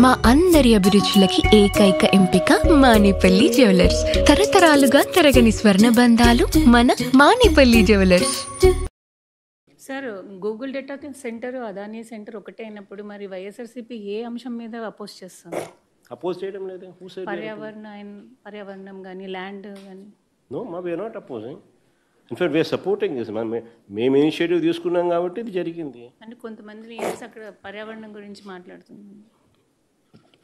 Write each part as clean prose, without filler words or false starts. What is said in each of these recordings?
మా అందరి అభిరుచులకి ఏకైక ఎంపిక మానేపల్లి జ్యువెలర్స్. తరతరాలుగా తరగని స్వర్ణ బంధాలు మన Manepalli jewellers. Sir, Google data centre, Adani centre ఒకటే అయినప్పుడు మరి వైఎస్ఆర్సీపీ ఏ అంశం మీద అపోజ్ చేస్తుంది? అపోజ్ చేయడం లేదు. పర్యావరణం కానీ ల్యాండ్ కానీ. No, we are not opposing. In fact we are supporting this. మేము ఇనిషియేటివ్ తీసుకున్నాం కాబట్టి ఇది జరిగింది. అంటే కొంతమంది అక్కడ పర్యావరణం గురించి మాట్లాడుతున్నారు.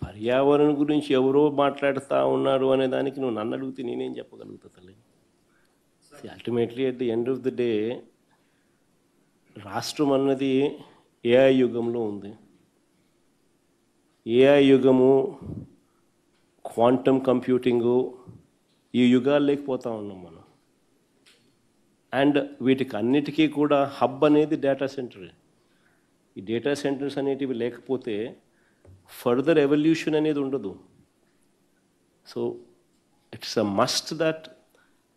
పర్యావరణం గురించి ఎవరో మాట్లాడుతూ ఉన్నారు అనే దానికి నువ్వు నన్ను అడిగితే నేనేం చెప్పగలుగుతా తల్లి? Ultimately at the end of the day రాష్ట్రం అన్నది ఏఐ యుగంలో ఉంది. ఏఐ యుగము, క్వాంటమ్ కంప్యూటింగు, ఈ యుగాలు లేకపోతా ఉన్నాం మనం. అండ్ వీటికి అన్నిటికీ కూడా హబ్ అనేది డేటా సెంటర్. ఈ డేటా సెంటర్స్ అనేటివి లేకపోతే ఫర్దర్ ఎవల్యూషన్ అనేది ఉండదు. So it's a must that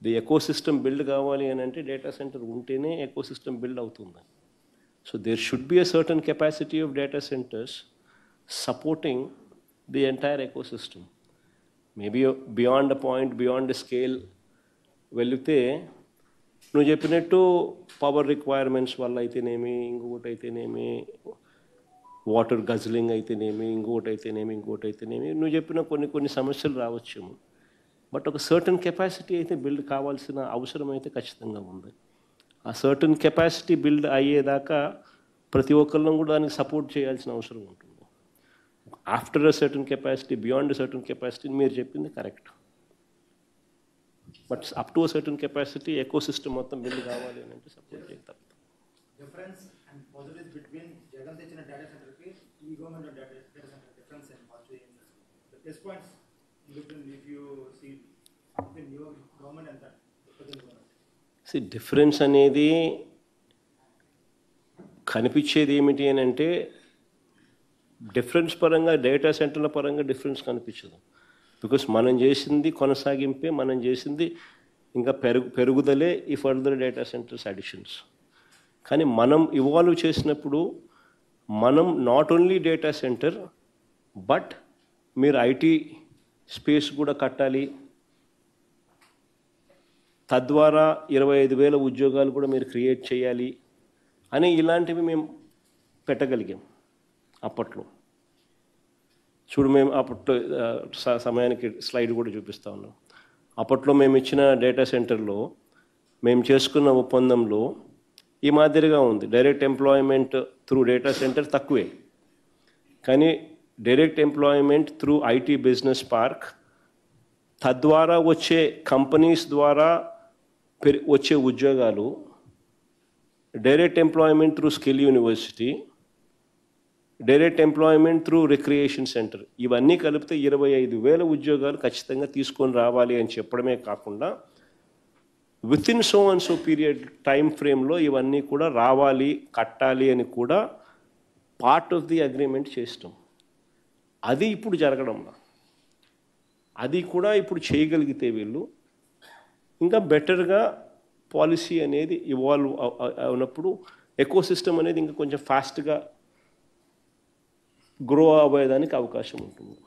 the ecosystem build కావాలి అని అంటే డేటా సెంటర్ ఉంటేనే ఎకోసిస్టమ్ బిల్డ్ అవుతుంది. So there should be a certain capacity of data centers supporting the entire ecosystem. Maybe beyond a point, beyond the scale వెళితే నువ్వు చెప్పినట్టు power requirements వల్ల అయితేనేమి, ఇంకొకటి అయితేనేమి, వాటర్ గజ్లింగ్ అయితేనేమి, ఇంకోటి అయితేనేమి నువ్వు చెప్పిన కొన్ని సమస్యలు రావచ్చేమో. బట్ ఒక సర్టన్ కెపాసిటీ అయితే బిల్డ్ కావాల్సిన అవసరం అయితే ఖచ్చితంగా ఉంది. ఆ సర్టన్ కెపాసిటీ బిల్డ్ అయ్యేదాకా ప్రతి ఒక్కళ్ళం కూడా దానికి సపోర్ట్ చేయాల్సిన అవసరం ఉంటుంది. After a certain capacity, beyond a certain capacity మీరు చెప్పింది correct. But up to a certain capacity ecosystem మొత్తం బిల్డ్ కావాలి అని అంటే సపోర్ట్ చేయాలి. Difference and positives between Jagan తెచ్చిన data center కి ఈ government data center difference and positive in the plus points in between if you see between your government and that present government. See, difference అనేది కనిపించేది ఏమిటి అని అంటే difference పరంగా, data సెంటర్ల పరంగా డిఫరెన్స్ కనిపించదు. బికాస్ మనం చేసింది కొనసాగింపే, మనం చేసింది ఇంకా పెరుగుదలే ఈ ఫర్దర్ డేటా సెంటర్స్ అడిషన్స్. కానీ మనం ఇవాల్వ్ చేసినప్పుడు మనం not only data centre but మీరు ఐటీ స్పేస్ కూడా కట్టాలి, తద్వారా 25,000 ఉద్యోగాలు కూడా మీరు క్రియేట్ చేయాలి అని ఇలాంటివి మేము పెట్టగలిగాం అప్పట్లో. చూడు, మేము అప్పట్లో సమయానికి స్లైడ్ కూడా చూపిస్తా ఉన్నాం. అప్పట్లో మేము ఇచ్చిన డేటా సెంటర్లో మేము చేసుకున్న ఒప్పందంలో ఈ మాదిరిగా ఉంది. Direct employment through data centre తక్కువే, కానీ direct employment through IT business park, తద్వారా వచ్చే కంపెనీస్ ద్వారా వచ్చే ఉద్యోగాలు, direct employment through skill university, direct employment through recreation centre, ఇవన్నీ కలిపితే 25,000 ఉద్యోగాలు ఖచ్చితంగా తీసుకొని రావాలి అని చెప్పడమే కాకుండా with in so and so period time ఫ్రేమ్లో ఇవన్నీ కూడా రావాలి, కట్టాలి అని కూడా పార్ట్ ఆఫ్ ది అగ్రిమెంట్ చేస్తాం. అది ఇప్పుడు జరగడం, అది కూడా ఇప్పుడు చేయగలిగితే వీళ్ళు ఇంకా బెటర్గా పాలసీ అనేది ఇవాల్వ్ అయినప్పుడు ఎకోసిస్టమ్ అనేది ఇంకా కొంచెం ఫాస్ట్గా గ్రో అవ్వేదానికి అవకాశం ఉంటుంది.